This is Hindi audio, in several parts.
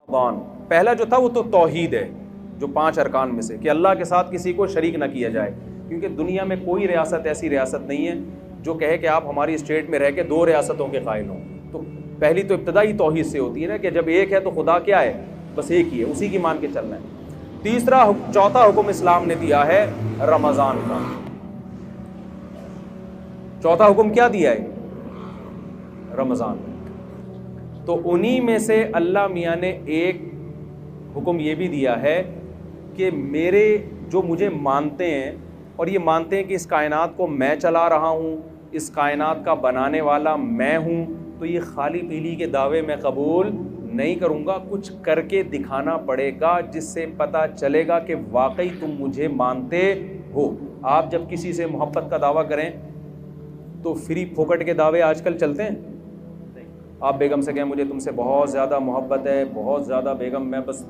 रमज़ान पहला जो था वो तो तौहीद है, जो 5 अरकान में से, कि अल्लाह के साथ किसी को शरीक ना किया जाए। क्योंकि दुनिया में कोई रियासत ऐसी रियासत नहीं है जो कहे कि आप हमारी स्टेट में रह के 2 रियासतों के कायल हों। तो पहली तो इब्तदाई तौहीद से होती है ना, कि जब एक है तो खुदा क्या है, बस एक ही है, उसी की मान के चलना है। चौथा हुक्म इस्लाम ने दिया है रमज़ान का। चौथा हुक्म क्या दिया है? रमज़ान। तो उन्हीं में से अल्लाह मियाँ ने एक हुक्म ये भी दिया है कि मेरे जो मुझे मानते हैं और ये मानते हैं कि इस कायनात को मैं चला रहा हूँ, इस कायनात का बनाने वाला मैं हूँ, तो ये खाली पीली के दावे मैं कबूल नहीं करूँगा, कुछ करके दिखाना पड़ेगा जिससे पता चलेगा कि वाकई तुम मुझे मानते हो। आप जब किसी से मोहब्बत का दावा करें तो फ्री फोकट के दावे आजकल चलते हैं। आप बेगम से कहें मुझे तुमसे बहुत ज़्यादा मोहब्बत है, बहुत ज़्यादा बेगम, मैं बस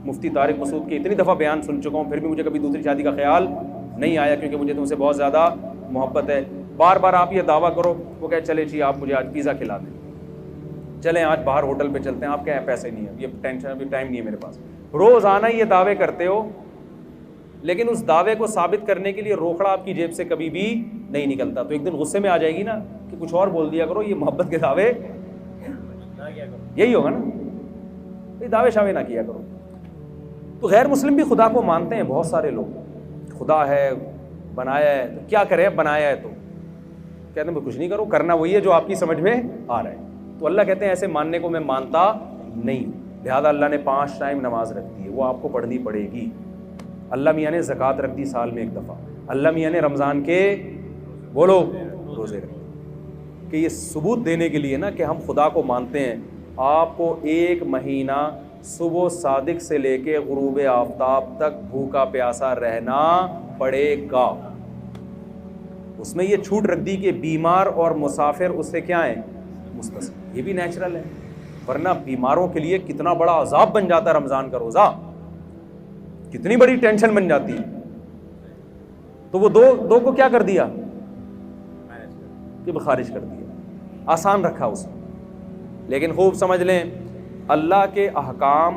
मुफ्ती तारिक मसूद के इतनी दफ़ा बयान सुन चुका हूँ, फिर भी मुझे कभी दूसरी शादी का ख्याल नहीं आया क्योंकि मुझे तुमसे बहुत ज़्यादा मोहब्बत है। बार बार आप ये दावा करो, वो कहे चले जी आप मुझे आज पिज़्ज़ा खिला दें, चलें आज बाहर होटल पे चलते हैं, आप क्या है पैसे नहीं है, ये टेंशन, अभी टाइम नहीं है मेरे पास। रोज़ाना ये दावे करते हो, लेकिन उस दावे को साबित करने के लिए रोकड़ा आपकी जेब से कभी भी नहीं निकलता। तो एक दिन गुस्से में आ जाएगी ना कि कुछ और बोल दिया करो, ये मोहब्बत के दावे यही होगा ना, ये दावे शावे ना किया करो। तो गैर मुस्लिम भी खुदा को मानते हैं बहुत सारे लोग, खुदा है, बनाया है, तो क्या करें, बनाया है तो कहते हैं कुछ नहीं करो, करना वही है जो आपकी समझ में आ रहा है। तो अल्लाह कहते हैं ऐसे मानने को मैं मानता नहीं, लिहाजा अल्लाह ने 5 टाइम नमाज रख दी है, वो आपको पढ़नी पड़ेगी। अल्लाह मियाँ ने ज़कात रख दी साल में 1 दफ़ा, अल्लाह मियाँ ने रमज़ान के बोलो रोज़े रख दिए, कि ये सबूत देने के लिए ना कि हम खुदा को मानते हैं। आपको 1 महीना सुबह सादिक से लेके गुरूब आफ्ताब तक भूखा प्यासा रहना पड़ेगा। उसमें ये छूट रख दी कि बीमार और मुसाफिर उससे क्या है, मुस्तस्ना, ये भी नेचुरल है, वरना बीमारों के लिए कितना बड़ा अजाब बन जाता है रमज़ान का रोज़ा, कितनी बड़ी टेंशन बन जाती है। तो वो दो को क्या कर दिया कि खारिज कर दिया, आसान रखा उसमें। लेकिन खूब समझ लें, अल्लाह के अहकाम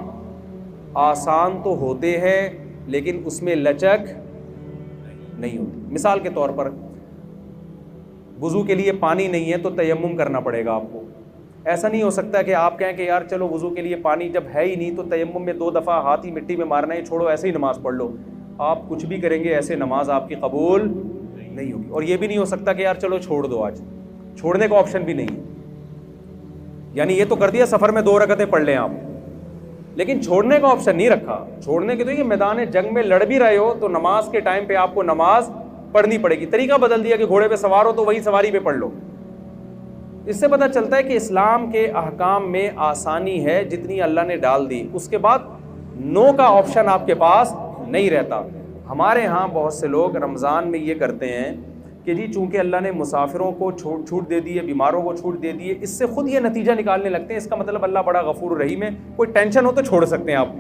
आसान तो होते हैं लेकिन उसमें लचक नहीं होती। मिसाल के तौर पर वुज़ू के लिए पानी नहीं है तो तयम्मुम करना पड़ेगा आपको। ऐसा नहीं हो सकता कि आप कहें कि यार चलो वुज़ू के लिए पानी जब है ही नहीं तो तयम्मुम में 2 दफ़ा हाथ ही मिट्टी में मारना है, छोड़ो ऐसे ही नमाज़ पढ़ लो। आप कुछ भी करेंगे ऐसे नमाज आपकी कबूल नहीं होगी। और ये भी नहीं हो सकता कि यार चलो छोड़ दो, आज छोड़ने का ऑप्शन भी नहीं है। यानी ये तो कर दिया सफ़र में 2 रकअतें पढ़ लें आप, लेकिन छोड़ने का ऑप्शन नहीं रखा। छोड़ने के तो ये मैदान जंग में लड़ भी रहे हो तो नमाज के टाइम पे आपको नमाज पढ़नी पड़ेगी। तरीका बदल दिया कि घोड़े पे सवार हो तो वही सवारी पे पढ़ लो। इससे पता चलता है कि इस्लाम के अहकाम में आसानी है जितनी अल्लाह ने डाल दी, उसके बाद नो का ऑप्शन आपके पास नहीं रहता। हमारे यहाँ बहुत से लोग रमज़ान में ये करते हैं कि जी चूँकि अल्लाह ने मुसाफिरों को छूट दे दी है, बीमारों को छूट दे दी है, इससे खुद ये नतीजा निकालने लगते हैं इसका मतलब अल्लाह बड़ा गफूर रहीम है, कोई टेंशन हो तो छोड़ सकते हैं आप।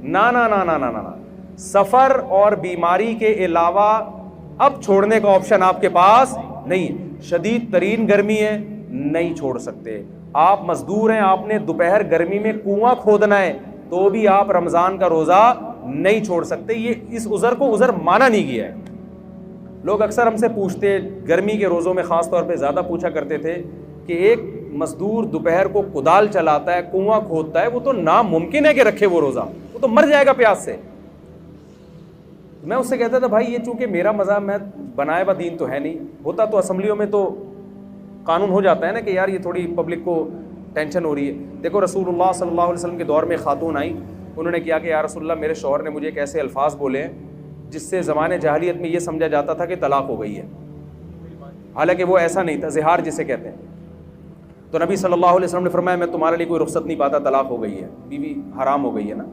ना ना ना ना ना ना ना, सफ़र और बीमारी के अलावा अब छोड़ने का ऑप्शन आपके पास नहीं है। शदीद तरीन गर्मी है, नहीं छोड़ सकते। आप मजदूर हैं, आपने दोपहर गर्मी में कुआं खोदना है तो भी आप रमज़ान का रोज़ा नहीं छोड़ सकते। ये इस उज़र को उज़र माना नहीं गया है। लोग अक्सर हमसे पूछते, गर्मी के रोज़ों में ख़ास तौर पे ज़्यादा पूछा करते थे कि एक मजदूर दोपहर को कुदाल चलाता है, कुआं खोदता है, वो तो नामुमकिन है कि रखे वो रोज़ा, वो तो मर जाएगा प्यास से। मैं उससे कहता था भाई ये चूँकि मेरा मज़हब, मैं बनाए हुआ दीन तो है नहीं, होता तो असम्बलियों में तो कानून हो जाता है ना कि यार ये थोड़ी पब्लिक को टेंशन हो रही है। देखो रसूलुल्लाह सल्लल्लाहु अलैहि वसल्लम के दौर में खातून आई, उन्होंने किया कि यार रसूलल्लाह मेरे शौहर ने मुझे एक ऐसे अल्फाज बोले हैं जिससे ज़माने जाहिलियत में ये समझा जाता था कि तलाक हो गई है, हालांकि वो ऐसा नहीं था, ज़िहार जिसे कहते हैं। तो नबी सल्लल्लाहु अलैहि वसल्लम ने फरमाया मैं तुम्हारे लिए कोई रुख्सत नहीं पाता, तलाक हो गई है, बीवी हराम हो गई है ना।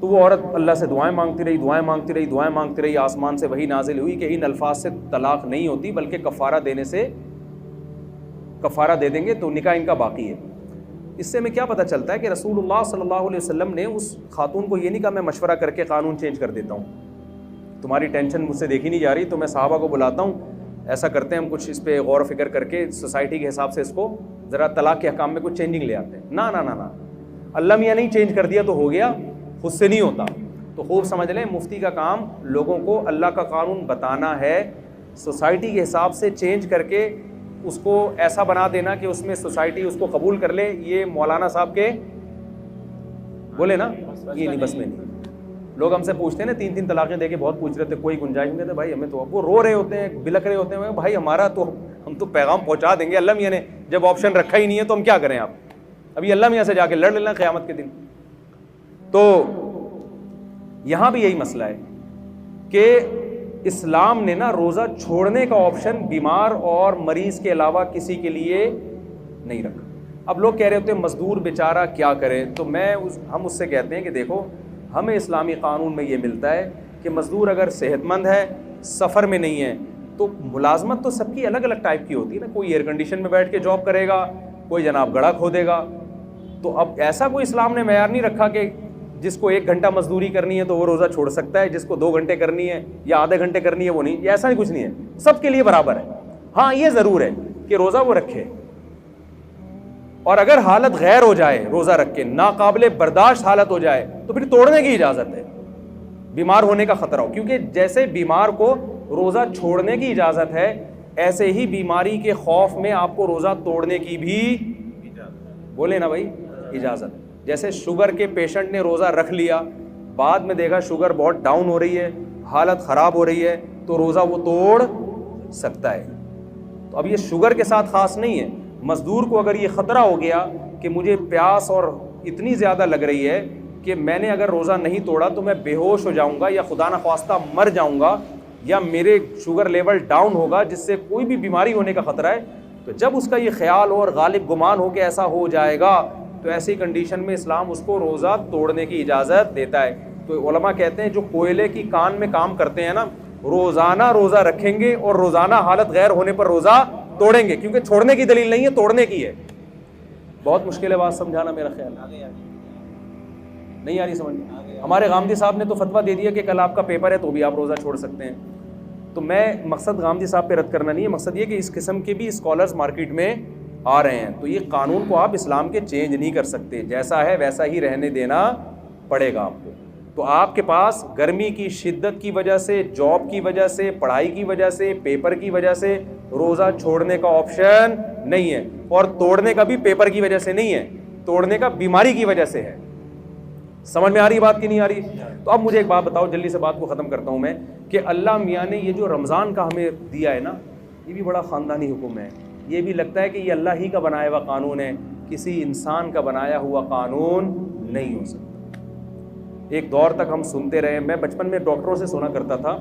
तो वो औरत अल्लाह से दुआएं मांगती रही, दुआएं मांगती रही, दुआएं मांगती रही। आसमान से वही नाजिल हुई कि इन अल्फाज से तलाक नहीं होती बल्कि कफ़ारा देने से, कफ़ारा दे देंगे तो निकाह इनका बाकी है। इससे हमें क्या पता चलता है कि रसूलुल्लाह सल्लल्लाहु अलैहि वसल्लम ने उस खातून को ये नहीं कहा मैं मशवरा करके कानून चेंज कर देता हूँ, तुम्हारी टेंशन मुझसे देखी नहीं जा रही तो मैं साहबा को बुलाता हूँ, ऐसा करते हैं हम कुछ इस पर गौर फिक्र करके सोसाइटी के हिसाब से इसको ज़रा तलाक के हकाम में कुछ चेंजिंग ले आते हैं। ना ना ना ना, अल्लाह मियाँ नहीं चेंज कर दिया तो हो गया, खुद से नहीं होता। तो खूब समझ लें, मुफ्ती का काम लोगों को अल्लाह का कानून बताना है, सोसाइटी के हिसाब से चेंज करके उसको ऐसा बना देना कि उसमें सोसाइटी उसको कबूल कर ले। ये मौलाना साहब के बोले ना, ये नहीं, बस में नहीं। लोग हमसे पूछते हैं ना, 3-3 तलाक़ें देके बहुत पूछ रहे थे, कोई गुंजाइश नहीं। कहते भाई हमें तो, वो रो रहे होते हैं, बिलक रहे होते हैं, भाई हमारा तो, हम तो पैगाम पहुंचा देंगे, अल्लाह मियाँ ने जब ऑप्शन रखा ही नहीं है तो हम क्या करें। आप अभी अल्लाह मियाँ से जाके लड़ लेना क़यामत के दिन। तो यहाँ भी यही मसला है कि इस्लाम ने ना रोज़ा छोड़ने का ऑप्शन बीमार और मरीज़ के अलावा किसी के लिए नहीं रखा। अब लोग कह रहे होते हैं मज़दूर बेचारा क्या करे, तो हम उससे कहते हैं कि देखो, हमें इस्लामी कानून में ये मिलता है कि मज़दूर अगर सेहतमंद है, सफ़र में नहीं है, तो मुलाजमत तो सबकी अलग अलग टाइप की होती है ना। कोई एयर कंडीशन में बैठ के जॉब करेगा, कोई जनाब गड़ा खोदेगा। तो अब ऐसा कोई इस्लाम ने मेयार नहीं रखा कि जिसको 1 घंटा मजदूरी करनी है तो वो रोज़ा छोड़ सकता है, जिसको 2 घंटे करनी है या आधे घंटे करनी है वो नहीं। ऐसा ही कुछ नहीं है, सबके लिए बराबर है। हाँ, ये ज़रूर है कि रोज़ा वो रखे, और अगर हालत गैर हो जाए, रोज़ा रख के नाकाबिले बर्दाश्त हालत हो जाए, तो फिर तोड़ने की इजाज़त है, बीमार होने का ख़तरा हो। क्योंकि जैसे बीमार को रोज़ा छोड़ने की इजाज़त है, ऐसे ही बीमारी के खौफ में आपको रोज़ा तोड़ने की भी बोले ना भाई इजाज़त। जैसे शुगर के पेशेंट ने रोज़ा रख लिया, बाद में देखा शुगर बहुत डाउन हो रही है, हालत ख़राब हो रही है, तो रोज़ा वो तोड़ सकता है। तो अब ये शुगर के साथ ख़ास नहीं है। मज़दूर को अगर ये ख़तरा हो गया कि मुझे प्यास और इतनी ज़्यादा लग रही है कि मैंने अगर रोज़ा नहीं तोड़ा तो मैं बेहोश हो जाऊँगा या खुदा न ख्वास्ता मर जाऊँगा या मेरे शुगर लेवल डाउन होगा, जिससे कोई भी बीमारी होने का ख़तरा है, तो जब उसका ये ख्याल और गालिब गुमान हो कि ऐसा हो जाएगा, तो ऐसी कंडीशन में इस्लाम उसको रोज़ा तोड़ने की इजाज़त देता है। तो उलमा कहते हैं जो कोयले की कान में काम करते हैं ना, रोज़ाना रोज़ा रखेंगे और रोज़ाना हालत गैर होने पर रोज़ा तोड़ेंगे, क्योंकि छोड़ने की दलील नहीं है, तोड़ने की है। बहुत मुश्किल है बात समझाना, मेरा ख्याल नहीं आ रही समझ। हमारे गामदी साहब ने तो फतवा दे दिया कि कल आपका पेपर है तो भी आप रोज़ा छोड़ सकते हैं। तो मैं मकसद गामदी साहब पे रद्द करना नहीं है, मकसद ये कि इस किस्म के भी स्कॉलर्स मार्केट में आ रहे हैं, तो ये कानून को आप इस्लाम के चेंज नहीं कर सकते, जैसा है वैसा ही रहने देना पड़ेगा आपको। तो आपके पास गर्मी की शिद्दत की वजह से, जॉब की वजह से, पढ़ाई की वजह से, पेपर की वजह से रोज़ा छोड़ने का ऑप्शन नहीं है, और तोड़ने का भी पेपर की वजह से नहीं है, तोड़ने का बीमारी की वजह से है। समझ में आ रही बात की नहीं आ रही? तो अब मुझे एक बात बताओ, जल्दी से बात को ख़त्म करता हूँ मैं, कि अल्लाह मियाँ ने ये जो रमज़ान का हमें दिया है ना, ये भी बड़ा ख़ानदानी हुक्म है। ये भी लगता है कि ये अल्लाह ही का बनाया हुआ कानून है, किसी इंसान का बनाया हुआ कानून नहीं हो सकता। एक दौर तक हम सुनते रहे, मैं बचपन में डॉक्टरों से सुना करता था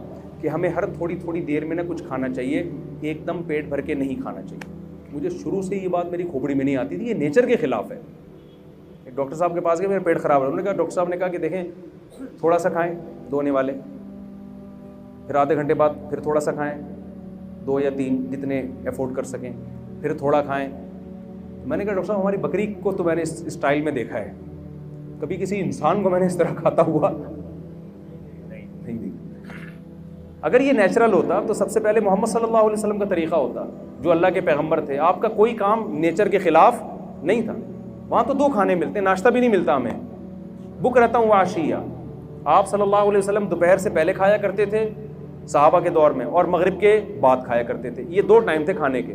कि हमें हर थोड़ी थोड़ी देर में ना कुछ खाना चाहिए, एकदम पेट भर के नहीं खाना चाहिए। मुझे शुरू से ये बात मेरी खोपड़ी में नहीं आती थी, ये नेचर के ख़िलाफ़ है। एक डॉक्टर साहब के पास गए, मेरा पेट ख़राब है। उन्होंने कहा, डॉक्टर साहब ने कहा कि देखें थोड़ा सा खाएं, 2 आने वाले, फिर आधे घंटे बाद फिर थोड़ा सा खाएं, 2 या 3 जितने अफोर्ड कर सकें, फिर थोड़ा खाएं। मैंने कहा, डॉक्टर साहब हमारी बकरी को तो मैंने इस स्टाइल में देखा है, कभी किसी इंसान को मैंने इस तरह खाता हुआ नहीं देखा। अगर ये नेचुरल होता तो सबसे पहले मोहम्मद सल्लल्लाहु अलैहि वसल्लम का तरीक़ा होता, जो अल्लाह के पैगंबर थे। आपका कोई काम नेचर के ख़िलाफ़ नहीं था। वहाँ तो 2 खाने मिलते, नाश्ता भी नहीं मिलता हमें, बुक रहता हूँ आशिया। आप सल्लल्लाहु अलैहि वसल्लम दोपहर से पहले खाया करते थे सहाबा के दौर में, और मगरिब के बाद खाया करते थे। ये 2 टाइम थे खाने के।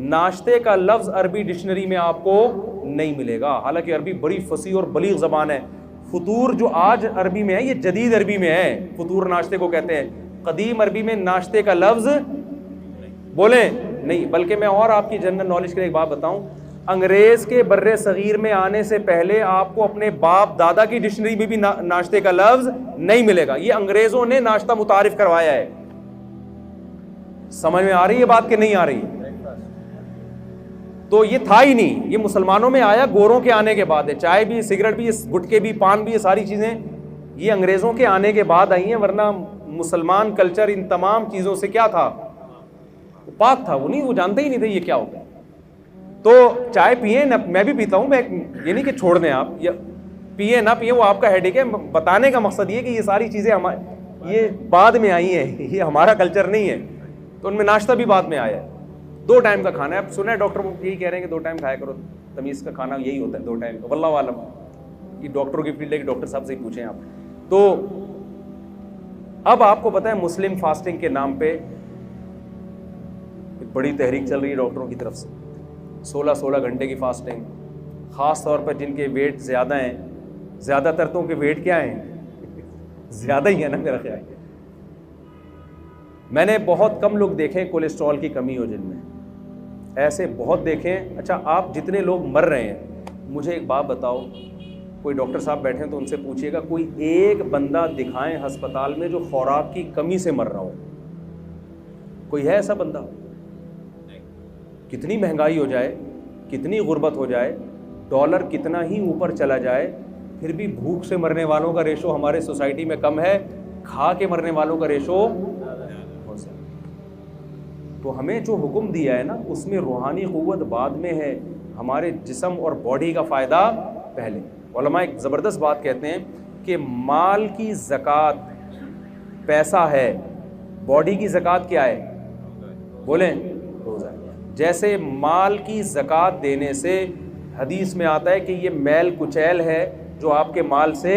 नाश्ते का लफ्ज़ अरबी डिक्शनरी में आपको नहीं मिलेगा, हालांकि अरबी बड़ी फसी और बलीग ज़बान है। फतूर जो आज अरबी में है, ये जदीद अरबी में है, फतूर नाश्ते को कहते हैं। कदीम अरबी में नाश्ते का लफ्ज़ बोले नहीं। बल्कि मैं और आपकी जनरल नॉलेज के लिए एक बात बताऊं, अंग्रेज़ के बर्रे सगीर में आने से पहले आपको अपने बाप दादा की डिक्शनरी में भी नाश्ते का लफ्ज़ नहीं मिलेगा। ये अंग्रेज़ों ने नाश्ता मुतारिफ करवाया है। समझ में आ रही है बात कि नहीं आ रही? तो ये था ही नहीं, ये मुसलमानों में आया गोरों के आने के बाद है। चाय भी, सिगरेट भी, गुटके भी, पान भी, ये सारी चीज़ें ये अंग्रेज़ों के आने के बाद आई हैं, वरना मुसलमान कल्चर इन तमाम चीज़ों से क्या था, पाक था। वो जानते ही नहीं थे ये क्या होगा। तो चाय पिए ना, मैं भी पीता हूँ, मैं ये नहीं कि छोड़ दें आप, या पिए ना पिए वो आपका हेडेक है। बताने का मकसद ये कि ये सारी चीज़ें ये बाद में आई हैं, ये हमारा कल्चर नहीं है। तो उनमें नाश्ता भी बाद में आया है। 2 टाइम का खाना है। अब सुना है डॉक्टर यही कह रहे हैं कि 2 टाइम खाया करो, तमीज़ का खाना यही होता है 2 टाइम का, वल्लाहु आलम। ये डॉक्टरों की फील्ड है कि डॉक्टर साहब से ही पूछें आप। तो अब आपको पता है मुस्लिम फास्टिंग के नाम पे एक बड़ी तहरीक चल रही है डॉक्टरों की तरफ से, 16-16 घंटे की फास्टिंग, ख़ास तौर पर जिनके वेट ज़्यादा हैं। ज़्यादातर तो के वेट क्या हैं? ज़्यादा ही है ना मेरा ख्याल। मैंने बहुत कम लोग देखे कोलेस्ट्रॉल की कमी हो जिनमें, ऐसे बहुत देखे। अच्छा, आप जितने लोग मर रहे हैं, मुझे एक बात बताओ, कोई डॉक्टर साहब बैठे हैं तो उनसे पूछिएगा कोई एक बंदा दिखाएं अस्पताल में जो खुराक की कमी से मर रहा हो? कोई है ऐसा बंदा? कितनी महंगाई हो जाए, कितनी गुर्बत हो जाए, डॉलर कितना ही ऊपर चला जाए, फिर भी भूख से मरने वालों का रेशो हमारे सोसाइटी में कम है, खा के मरने वालों का रेशो बहुत ज़्यादा। तो हमें जो हुक्म दिया है ना, उसमें रूहानी क़ुव्वत बाद में है, हमारे जिस्म और बॉडी का फ़ायदा पहले। उलमा एक ज़बरदस्त बात कहते हैं कि माल की ज़कात पैसा है, बॉडी की ज़कात क्या है? बोलें, रोज़ा। जैसे माल की ज़कात देने से हदीस में आता है कि ये मैल कुचैल है जो आपके माल से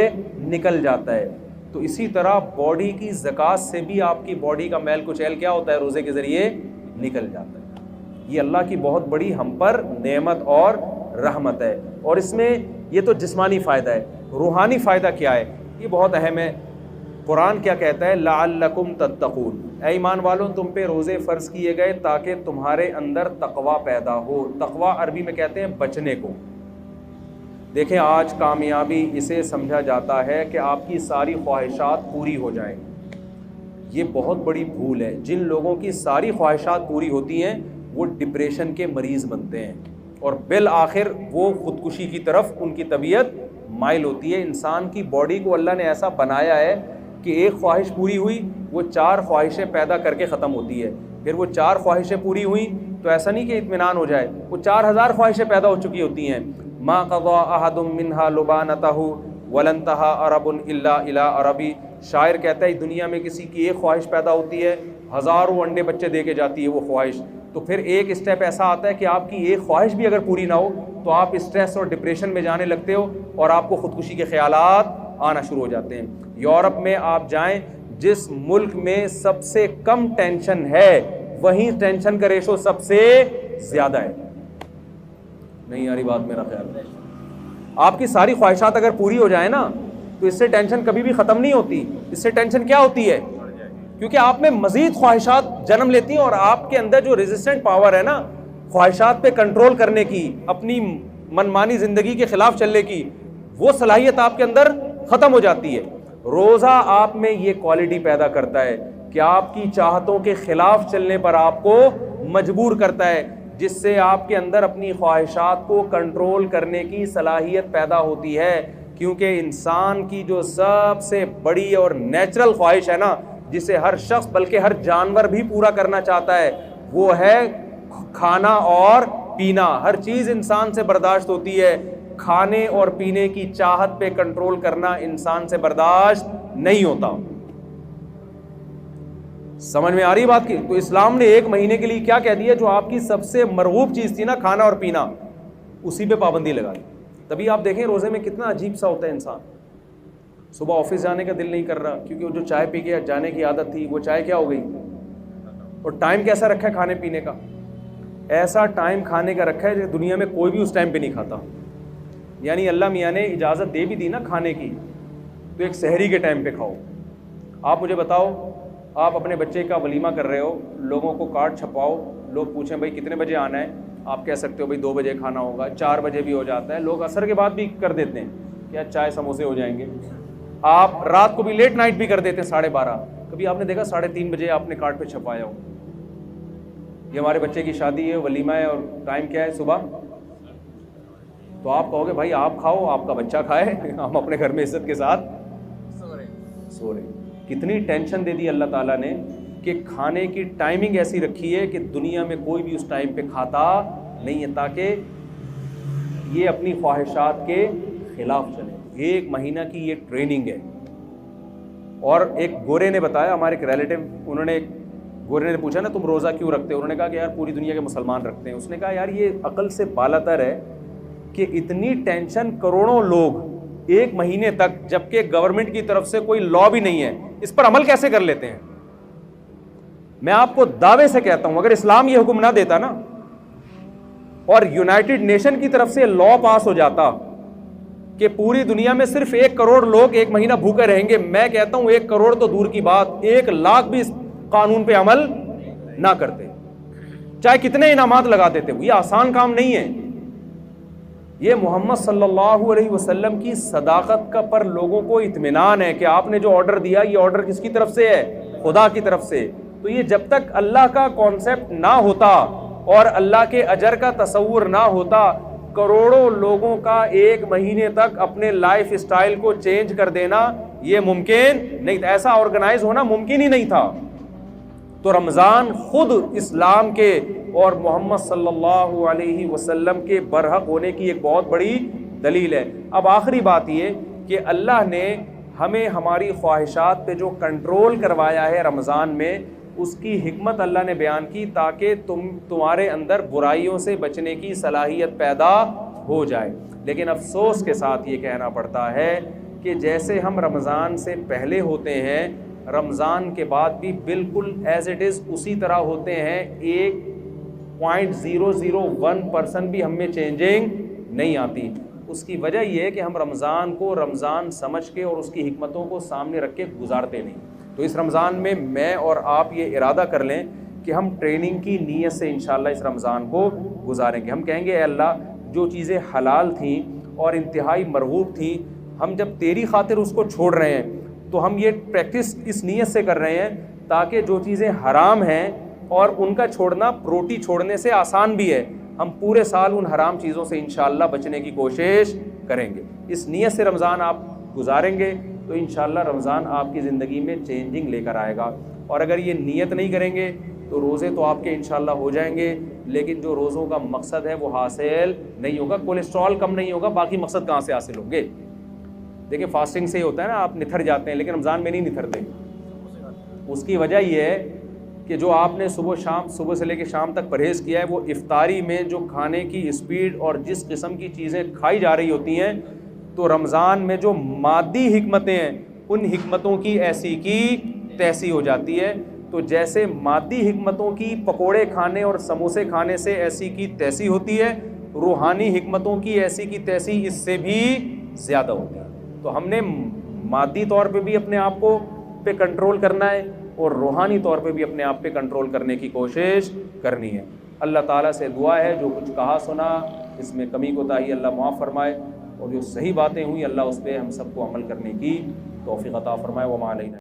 निकल जाता है, तो इसी तरह बॉडी की ज़कात से भी आपकी बॉडी का मैल कुचैल क्या होता है? रोज़े के ज़रिए निकल जाता है। ये अल्लाह की बहुत बड़ी हम पर नेमत और रहमत है। और इसमें ये तो जिस्मानी फ़ायदा है, रूहानी फ़ायदा क्या है? ये बहुत अहम है। कुरान क्या कहता है? लअल्लकुम तत्तकून, ऐ ईमान वालों तुम पे रोज़े फ़र्ज़ किए गए ताकि तुम्हारे अंदर तक़वा पैदा हो। तक़वा अरबी में कहते हैं बचने को। देखें, आज कामयाबी इसे समझा जाता है कि आपकी सारी ख्वाहिशात पूरी हो जाएं। ये बहुत बड़ी भूल है। जिन लोगों की सारी ख्वाहिशात पूरी होती हैं वो डिप्रेशन के मरीज़ बनते हैं और बिल आखिर वो ख़ुदकुशी की तरफ उनकी तबीयत माइल होती है। इंसान की बॉडी को अल्लाह ने ऐसा बनाया है कि एक ख्वाहिश पूरी हुई, वो 4 ख्वाहिशें पैदा करके ख़त्म होती है। फिर वो 4 ख्वाहिशें पूरी हुई तो ऐसा नहीं कि इत्मीनान हो जाए, वो 4000 ख्वाहिशें पैदा हो चुकी होती हैं। मा क़ज़ा अहदुम मिन्हा लुबानतहु वलंतहा अरबुन इल्ला इला अरबी। शायर कहता है दुनिया में किसी की एक ख्वाहिश पैदा होती है, हज़ारों अंडे बच्चे दे के जाती है वो ख्वाहिश। तो फिर एक स्टेप ऐसा आता है कि आपकी एक ख्वाहिश भी अगर पूरी ना हो तो आप स्ट्रेस और डिप्रेशन में जाने लगते हो और आपको ख़ुदकुशी के ख़यालात आना शुरू हो जाते हैं। यूरोप में आप जाएं, जिस मुल्क में सबसे कम टेंशन है वहीं टेंशन का रेशो सबसे ज़्यादा है। नहीं आ रही बात? मेरा ख्याल है आपकी सारी ख्वाहिशात अगर पूरी हो जाए ना तो इससे टेंशन कभी भी ख़त्म नहीं होती। इससे टेंशन क्या होती है? क्योंकि आप में मज़ीद ख्वाहिशात जन्म लेती हैं और आपके अंदर जो रेजिस्टेंट पावर है ना ख्वाहिशात पे कंट्रोल करने की, अपनी मनमानी ज़िंदगी के ख़िलाफ़ चलने की, वो सलाहियत आपके अंदर ख़त्म हो जाती है। रोज़ा आप में ये क्वालिटी पैदा करता है कि आपकी चाहतों के ख़िलाफ़ चलने पर आपको मजबूर करता है, जिससे आपके अंदर अपनी ख्वाहिशात को कंट्रोल करने की सलाहियत पैदा होती है। क्योंकि इंसान की जो सबसे बड़ी और नेचुरल ख्वाहिश है ना, जिसे हर शख्स बल्कि हर जानवर भी पूरा करना चाहता है, वो है खाना और पीना। हर चीज़ इंसान से बर्दाश्त होती है, खाने और पीने की चाहत पे कंट्रोल करना इंसान से बर्दाश्त नहीं होता। समझ में आ रही बात की? तो इस्लाम ने 1 महीने के लिए क्या कह दिया? जो आपकी सबसे मरगूब चीज़ थी ना, खाना और पीना, उसी पे पाबंदी लगा दी। तभी आप देखें रोज़े में कितना अजीब सा होता है इंसान। सुबह ऑफिस जाने का दिल नहीं कर रहा क्योंकि वो जो चाय पी के जाने की आदत थी वो चाय क्या हो गई। और टाइम कैसा रखा है खाने पीने का? ऐसा टाइम खाने का रखा है जो दुनिया में कोई भी उस टाइम पे नहीं खाता। यानी अल्लाह मियाँ ने इजाज़त दे भी दी ना खाने की, तो एक सहरी के टाइम पे खाओ। आप मुझे बताओ, आप अपने बच्चे का वलीमा कर रहे हो, लोगों को कार्ड छपाओ, लोग पूछें भाई कितने बजे आना है, आप कह सकते हो भाई 2 बजे खाना होगा, 4 बजे भी हो जाता है, लोग असर के बाद भी कर देते हैं क्या चाय समोसे हो जाएंगे। आप रात को भी लेट नाइट भी कर देते हैं 12:30। कभी आपने देखा 3:30 बजे आपने कार्ड पे छपाया हो? ये हमारे बच्चे की शादी है, वलीमा है और टाइम क्या है? सुबह। तो आप कहोगे भाई आप खाओ, आपका बच्चा खाए, हम अपने घर में इज्जत के साथ सो रहे। कितनी टेंशन दे दी अल्लाह ताला ने कि खाने की टाइमिंग ऐसी रखी है कि दुनिया में कोई भी उस टाइम पे खाता नहीं है, ताकि ये अपनी ख्वाहिशात के खिलाफ चले। 1 महीना की ये ट्रेनिंग है। और एक गोरे ने बताया, हमारे एक रिलेटिव, गोरे ने पूछा ना तुम रोज़ा क्यों रखते हो? उन्होंने कहा कि यार पूरी दुनिया के मुसलमान रखते हैं। उसने कहा यार ये अकल से बालातर है कि इतनी टेंशन करोड़ों लोग 1 महीने तक, जबकि गवर्नमेंट की तरफ से कोई लॉ भी नहीं है, इस पर अमल कैसे कर लेते हैं? मैं आपको दावे से कहता हूं, अगर इस्लाम ये हुक्म ना देता ना और यूनाइटेड नेशन की तरफ से लॉ पास हो जाता कि पूरी दुनिया में सिर्फ 1 करोड़ लोग 1 महीना भूखे रहेंगे, मैं कहता हूं 1 करोड़ तो दूर की बात, 1 लाख भी इस कानून पे अमल ना करते, चाहे कितने इनामात लगा देते। ये आसान काम नहीं है। ये मोहम्मद सल्लल्लाहु अलैहि वसल्लम की सदाकत का पर लोगों को इत्मीनान है कि आपने जो ऑर्डर दिया, ये ऑर्डर किसकी तरफ से है? खुदा की तरफ से। तो ये जब तक अल्लाह का कॉन्सेप्ट ना होता और अल्लाह के अजर का तसव्वुर ना होता, करोड़ों लोगों का 1 महीने तक अपने लाइफ स्टाइल को चेंज कर देना ये मुमकिन नहीं था, ऐसा ऑर्गेनाइज होना मुमकिन ही नहीं था। तो रमज़ान खुद इस्लाम के और मोहम्मद सल्लल्लाहु अलैहि वसल्लम के बरहक होने की एक बहुत बड़ी दलील है। अब आखिरी बात ये कि अल्लाह ने हमें हमारी ख्वाहिशात पे जो कंट्रोल करवाया है रमज़ान में, उसकी हिकमत अल्लाह ने बयान की ताकि तुम्हारे अंदर बुराइयों से बचने की सलाहियत पैदा हो जाए। लेकिन अफसोस के साथ ये कहना पड़ता है कि जैसे हम रमज़ान से पहले होते हैं, रमज़ान के बाद भी बिल्कुल एज इट इज़ उसी तरह होते हैं। 1.001% भी हमें चेंजिंग नहीं आती। उसकी वजह यह है कि हम रमज़ान को रमज़ान समझ के और उसकी हिकमतों को सामने रख के गुजारते नहीं। तो इस रमज़ान में मैं और आप ये इरादा कर लें कि हम ट्रेनिंग की नीयत से इंशाअल्लाह इस रमज़ान को गुजारेंगे। हम कहेंगे ऐ अल्लाह, जो चीज़ें हलाल थीं और इंतहाई मरगूब थीं, हम जब तेरी खातिर उसको छोड़ रहे हैं तो हम ये प्रैक्टिस इस नीयत से कर रहे हैं ताकि जो चीज़ें हराम हैं और उनका छोड़ना रोटी छोड़ने से आसान भी है, हम पूरे साल उन हराम चीज़ों से इंशाअल्लाह बचने की कोशिश करेंगे। इस नीयत से रमज़ान आप गुजारेंगे तो इंशाअल्लाह रमज़ान आपकी ज़िंदगी में चेंजिंग लेकर आएगा। और अगर ये नीयत नहीं करेंगे तो रोज़े तो आपके इंशाअल्लाह हो जाएंगे, लेकिन जो रोज़ों का मकसद है वो हासिल नहीं होगा। कोलेस्ट्रॉल कम नहीं होगा, बाकी मकसद कहाँ से हासिल होंगे? देखिए, फास्टिंग से ही होता है ना, आप निथर जाते हैं, लेकिन रमज़ान में नहीं निथरते। उसकी वजह यह है कि जो आपने सुबह से लेकर शाम तक परहेज़ किया है, वो इफ्तारी में जो खाने की स्पीड और जिस किस्म की चीज़ें खाई जा रही होती हैं, तो रमज़ान में जो मादी हिकमतें हैं, उन हिकमतों की ऐसी की तैसी हो जाती है। तो जैसे मादी हिकमतों की पकोड़े खाने और समोसे खाने से ऐसी की तैसी होती है, रूहानी हिकमतों की ऐसी की तैसी इससे भी ज़्यादा होती है। तो हमने मादी तौर पे भी अपने आप को पे कंट्रोल करना है और रूहानी तौर पे भी अपने आप पे कंट्रोल करने की कोशिश करनी है। अल्लाह ताला से दुआ है, जो कुछ कहा सुना इसमें कमी कोताही अल्लाह माफ़ फरमाए, और जो सही बातें हुई अल्लाह उस पर हम सबको अमल करने की तौफीक अता फरमाए। व मा अलैना।